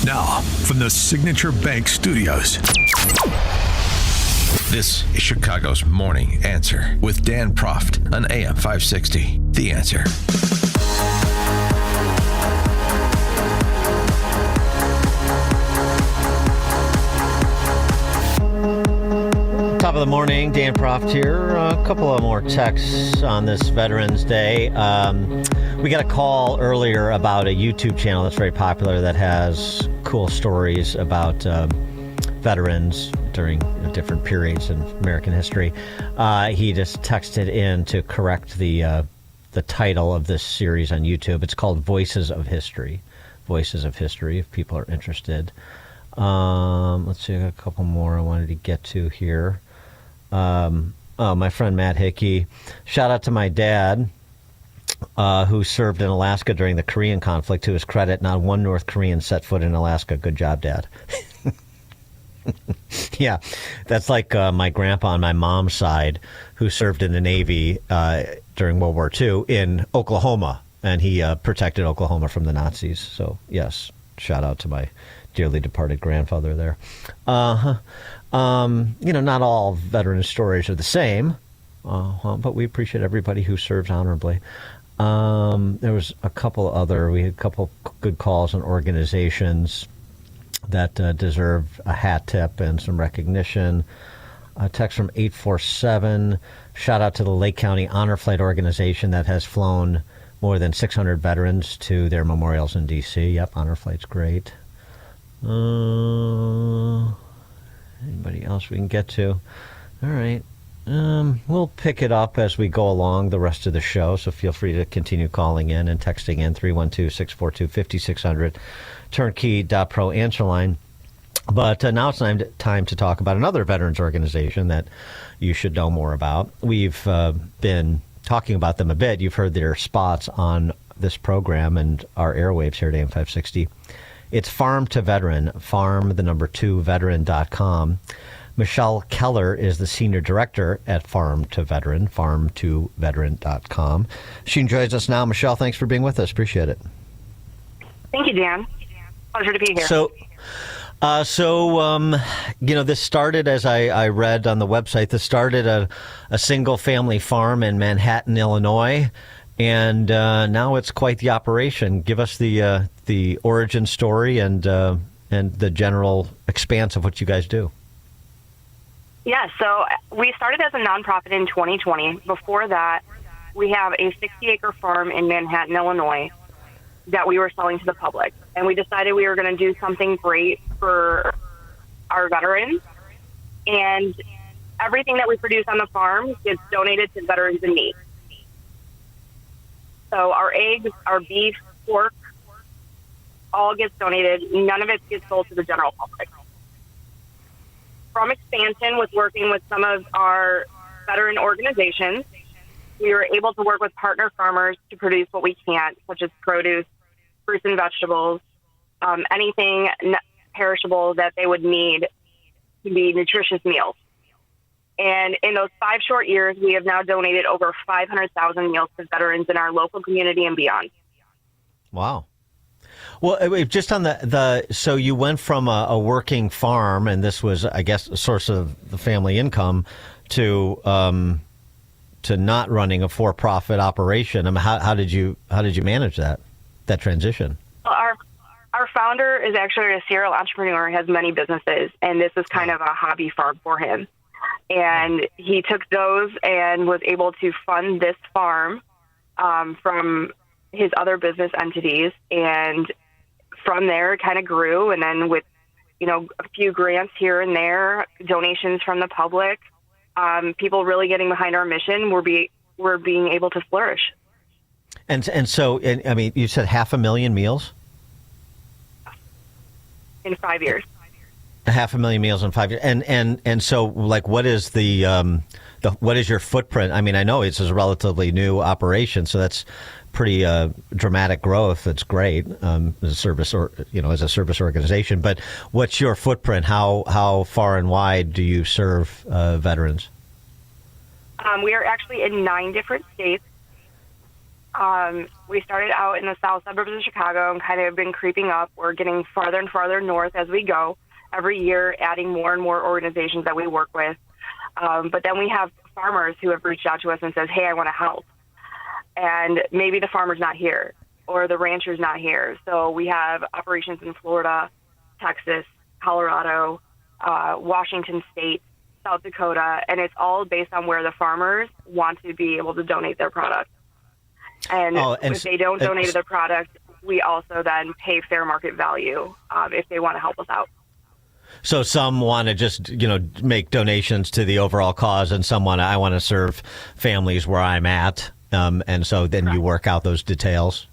Now, from the Signature Bank Studios. This is Chicago's Morning Answer with Dan Proft on AM 560. The Answer. Top of the morning, Dan Proft here. A couple of more texts on this Veterans Day. We got a call earlier about a YouTube channel that's very popular that has cool stories about veterans during different periods in American history. He just texted in to correct the title of this series on YouTube. It's called Voices of History. Voices of History, if people are interested. Let's see, a couple more I wanted to get to here. My friend Matt Hickey. Shout out to my dad, who served in Alaska during the Korean conflict. To his credit, not one North Korean set foot in Alaska. Good job, Dad. Yeah, that's like my grandpa on my mom's side, who served in the Navy during World War II in Oklahoma, and he protected Oklahoma from the Nazis. So, yes, shout out to my dearly departed grandfather there. Not all veteran stories are the same, but we appreciate everybody who serves honorably. There was we had a couple good calls on organizations that deserve a hat tip and some recognition. A text from 847. Shout out to the Lake County Honor Flight organization that has flown more than 600 veterans to their memorials in D.C. Yep, Honor Flight's great. Anybody else we can get to? All right. We'll pick it up as we go along the rest of the show, so feel free to continue calling in and texting in 312-642-5600, turnkey.pro answer line. But now it's time to talk about another veterans organization that you should know more about. We've been talking about them a bit. You've heard their spots on this program and our airwaves here at AM 560. It's Farm to Veteran, farm2veteran.com. Michelle Keller is the senior director at Farm to Veteran, farm2veteran.com. She joins us now. Michelle, thanks for being with us. Appreciate it. Thank you, Dan. Pleasure to be here. This started, as I read on the website, this started a single-family farm in Manhattan, Illinois, and now it's quite the operation. Give us the origin story and the general expanse of what you guys do. Yeah, so we started as a nonprofit in 2020. Before that, we have a 60-acre farm in Manhattan, Illinois, that we were selling to the public. And we decided we were going to do something great for our veterans. And everything that we produce on the farm gets donated to veterans in need. So our eggs, our beef, pork, all gets donated. None of it gets sold to the general public. From expansion, with working with some of our veteran organizations, we were able to work with partner farmers to produce what we can't, such as produce, fruits and vegetables, anything perishable that they would need to be nutritious meals. And in those 5 short years, we have now donated over 500,000 meals to veterans in our local community and beyond. Wow. Well, just on so you went from a working farm, and this was, I guess, a source of the family income, to not running a for-profit operation. I mean, how did you manage that transition? Well, our founder is actually a serial entrepreneur, has many businesses, and this is kind of a hobby farm for him. And he took those and was able to fund this farm from his other business entities, and from there it kind of grew. And then with, a few grants here and there, donations from the public, people really getting behind our mission, we're being able to flourish. And so, I mean, you said 500,000 meals? In 5 years. 500,000 meals in 5 years. And so, like, what is what is your footprint? I mean, I know it's a relatively new operation, so that's pretty dramatic growth. That's great as a service as a service organization. But what's your footprint? How far and wide do you serve veterans? We are actually in 9 different states. We started out in the south suburbs of Chicago and kind of been creeping up. We're getting farther and farther north as we go. Every year, adding more and more organizations that we work with. But then we have farmers who have reached out to us and says, hey, I want to help. And maybe the farmer's not here or the rancher's not here. So we have operations in Florida, Texas, Colorado, Washington State, South Dakota, and it's all based on where the farmers want to be able to donate their product. And if they don't donate their product, we also then pay fair market value if they want to help us out. So some want to just, make donations to the overall cause, and some I want to serve families where I'm at. And so then you work out those details.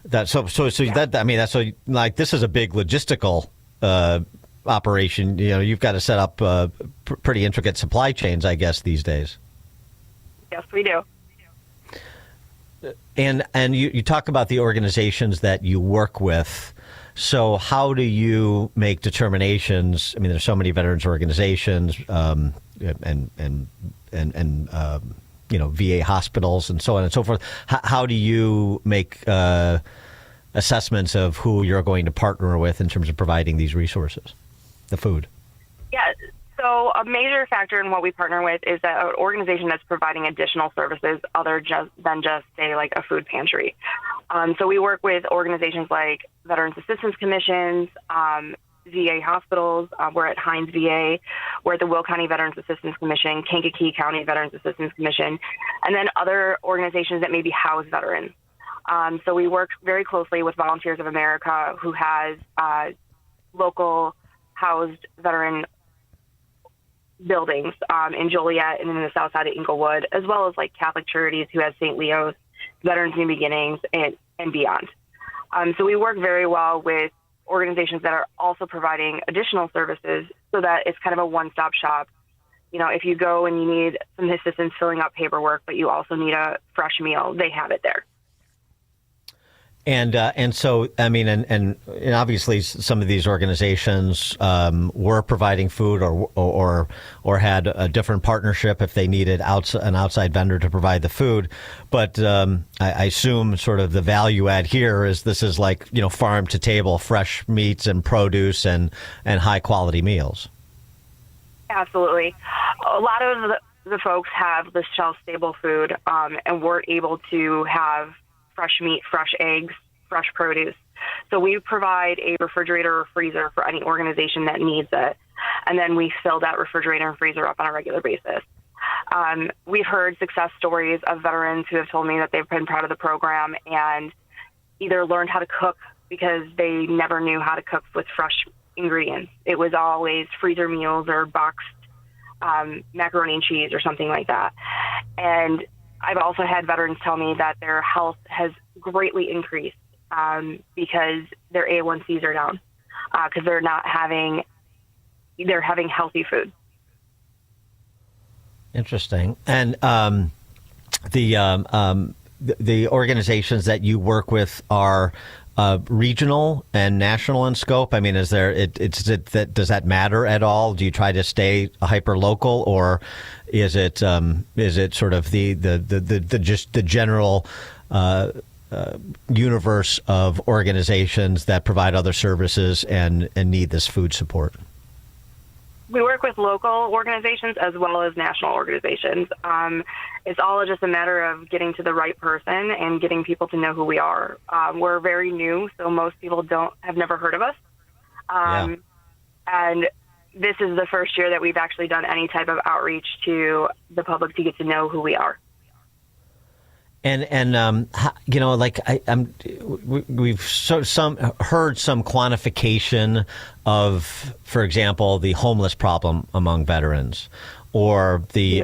This is a big logistical operation. You've got to set up pretty intricate supply chains, I guess, these days. Yes, we do. And you talk about the organizations that you work with. So how do you make determinations? I mean, there's so many veterans organizations, and VA hospitals and so on and so forth. How do you make assessments of who you're going to partner with in terms of providing these resources, the food? Yeah. So a major factor in what we partner with is that an organization that's providing additional services other than just, say, like a food pantry. So we work with organizations like Veterans Assistance Commissions, VA hospitals. We're at Hines VA. We're at the Will County Veterans Assistance Commission, Kankakee County Veterans Assistance Commission, and then other organizations that maybe house veterans. So we work very closely with Volunteers of America, who has local housed veteran buildings in Joliet and in the south side of Inglewood, as well as like Catholic Charities, who has St. Leo's, Veterans New Beginnings, and beyond. So we work very well with organizations that are also providing additional services so that it's kind of a one-stop shop. If you go and you need some assistance filling out paperwork, but you also need a fresh meal, they have it there. And so, I mean, and obviously some of these organizations were providing food or had a different partnership if they needed an outside vendor to provide the food. But I assume sort of the value add here is this is like, farm to table, fresh meats and produce and high quality meals. Absolutely. A lot of the folks have the shelf stable food and we're able to have fresh meat, fresh eggs, fresh produce. So we provide a refrigerator or freezer for any organization that needs it. And then we fill that refrigerator and freezer up on a regular basis. We've heard success stories of veterans who have told me that they've been proud of the program and either learned how to cook because they never knew how to cook with fresh ingredients. It was always freezer meals or boxed macaroni and cheese or something like that. And I've also had veterans tell me that their health has greatly increased because their A1Cs are down because they're having healthy food. Interesting. And the organizations that you work with are regional and national in scope. I mean, does that matter at all? Do you try to stay hyper local, or is it sort of the general universe of organizations that provide other services and need this food support? We work with local organizations as well as national organizations. It's all just a matter of getting to the right person and getting people to know who we are. We're very new, so most people have never heard of us. And this is the first year that we've actually done any type of outreach to the public to get to know who we are. We've heard some quantification of, for example, the homeless problem among veterans, or the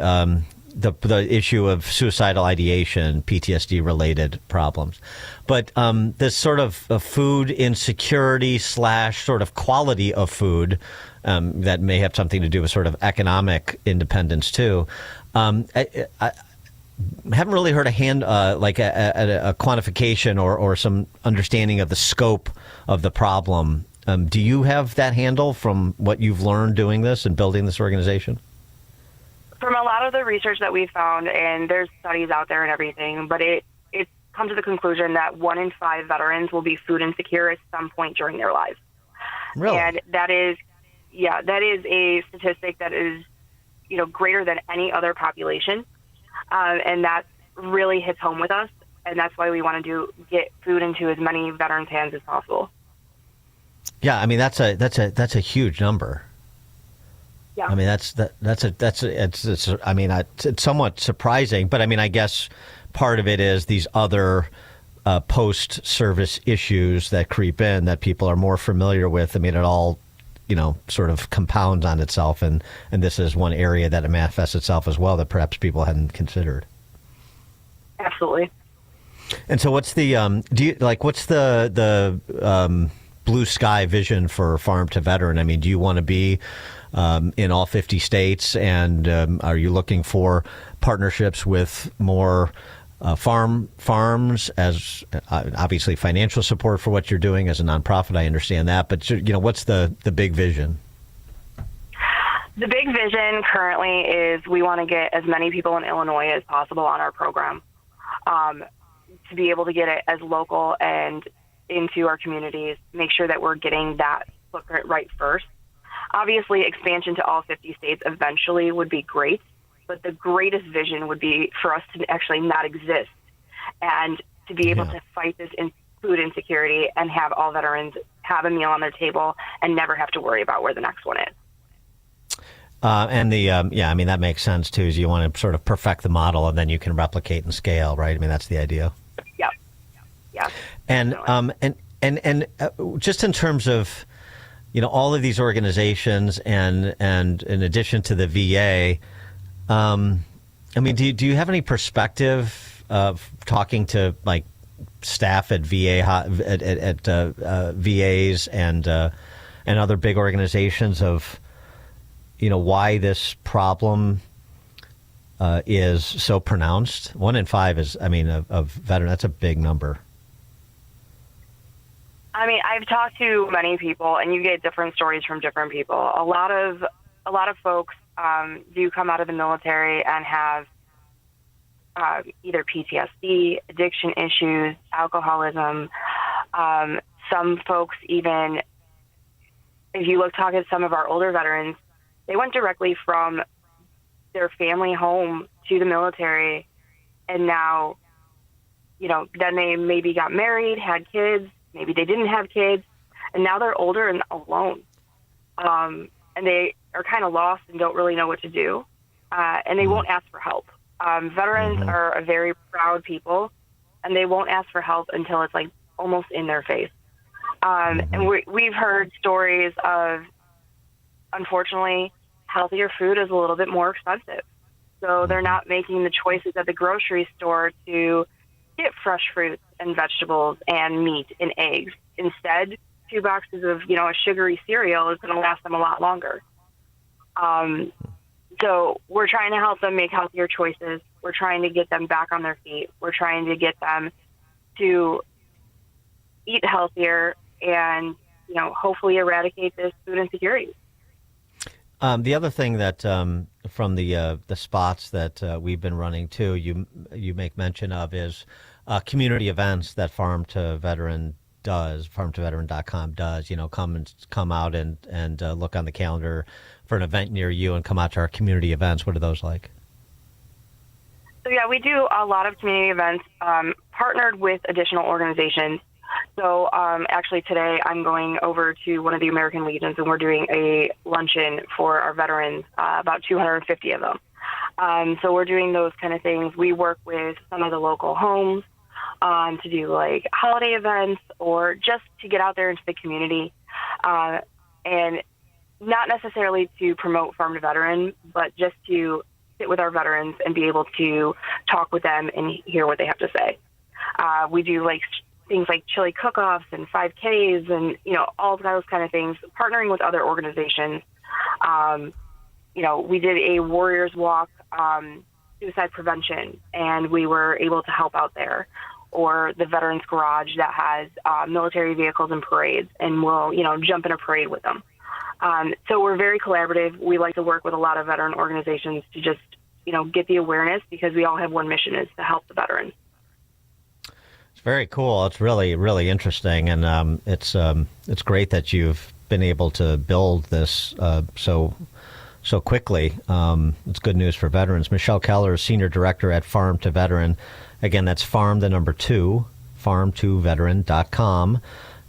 issue of suicidal ideation, PTSD related problems. But this sort of food insecurity / sort of quality of food that may have something to do with sort of economic independence too. I haven't really heard a quantification or some understanding of the scope of the problem. Do you have that handle from what you've learned doing this and building this organization? From a lot of the research that we found, and there's studies out there and everything, but it's come to the conclusion that 1 in 5 veterans will be food insecure at some point during their lives. Really? And that is a statistic that is, greater than any other population. And that really hits home with us. And that's why we want to get food into as many veterans' hands as possible. Yeah, I mean that's a huge number. Yeah. I mean it's somewhat surprising, but I mean I guess part of it is these other post-service issues that creep in that people are more familiar with. I mean it all sort of compounds on itself, and this is one area that it manifests itself as well that perhaps people hadn't considered. Absolutely. And so, what's the what's the blue sky vision for Farm to Veteran? I mean, do you want to be in all 50 states, and are you looking for partnerships with more farms as obviously financial support for what you're doing as a nonprofit? I understand that, but what's the big vision? The big vision currently is we want to get as many people in Illinois as possible on our program, to be able to get it as local and into our communities, make sure that we're getting that footprint right first. Obviously, expansion to all 50 states eventually would be great, but the greatest vision would be for us to actually not exist and to be able to fight this food insecurity and have all veterans have a meal on their table and never have to worry about where the next one is. I mean, that makes sense too, is you want to sort of perfect the model and then you can replicate and scale, right? I mean, that's the idea. Yep. Yeah. And just in terms of, all of these organizations and in addition to the VA, I mean, do you have any perspective of talking to like staff at VAs and other big organizations of, why this problem is so pronounced? 1 in 5 is, of veteran, that's a big number. I mean, I've talked to many people, and you get different stories from different people. A lot of folks do come out of the military and have either PTSD, addiction issues, alcoholism. Some folks even, if you talk at some of our older veterans, they went directly from their family home to the military, and now, then they maybe got married, had kids, maybe they didn't have kids, and now they're older and alone. And they are kind of lost and don't really know what to do, and they won't ask for help. Veterans are a very proud people, and they won't ask for help until it's like almost in their face. And we've heard stories of, unfortunately, healthier food is a little bit more expensive. So they're not making the choices at the grocery store to get fresh fruits and vegetables and meat and eggs. Instead, 2 boxes of, a sugary cereal is going to last them a lot longer. So we're trying to help them make healthier choices. We're trying to get them back on their feet. We're trying to get them to eat healthier and, hopefully eradicate this food insecurity. The other thing that from the spots that we've been running too, you make mention of is community events that Farm to Veteran does, farmtoveteran.com does. Come out and look on the calendar for an event near you and come out to our community events. What are those like? So yeah, we do a lot of community events partnered with additional organizations. So actually today I'm going over to one of the American Legions, and we're doing a luncheon for our veterans, about 250 of them. So we're doing those kind of things. We work with some of the local homes to do like holiday events or just to get out there into the community, and not necessarily to promote Farm to Veteran, but just to sit with our veterans and be able to talk with them and hear what they have to say. We do like things like chili cook-offs and 5Ks and, all those kind of things, partnering with other organizations. We did a Warriors Walk, suicide prevention, and we were able to help out there. Or the Veterans Garage that has military vehicles and parades, and we'll, jump in a parade with them. So we're very collaborative. We like to work with a lot of veteran organizations to just, get the awareness, because we all have one mission, is to help the veterans. Very cool. It's really, really interesting, and it's great that you've been able to build this so quickly. It's good news for veterans. Michelle Keller is Senior Director at Farm to Veteran. Again, that's farm, the number 2, farm2veteran.com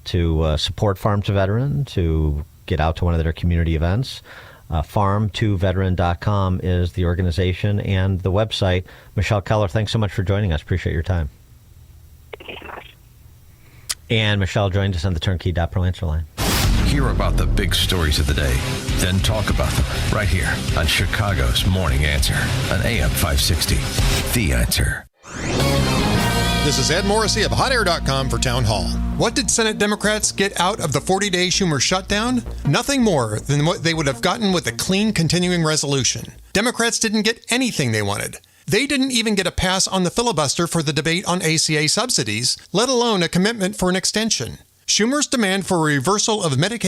to support Farm to Veteran, to get out to one of their community events. Farm2veteran.com is the organization and the website. Michelle Keller, thanks so much for joining us. Appreciate your time. Thank you so much. And Michelle joined us on the Turnkey.Pro answer line. Hear about the big stories of the day, then talk about them right here on Chicago's Morning Answer on AM 560. The Answer. This is Ed Morrissey of HotAir.com for Town Hall. What did Senate Democrats get out of the 40-day Schumer shutdown? Nothing more than what they would have gotten with a clean continuing resolution. Democrats didn't get anything they wanted. They didn't even get a pass on the filibuster for the debate on ACA subsidies, let alone a commitment for an extension. Schumer's demand for a reversal of Medicaid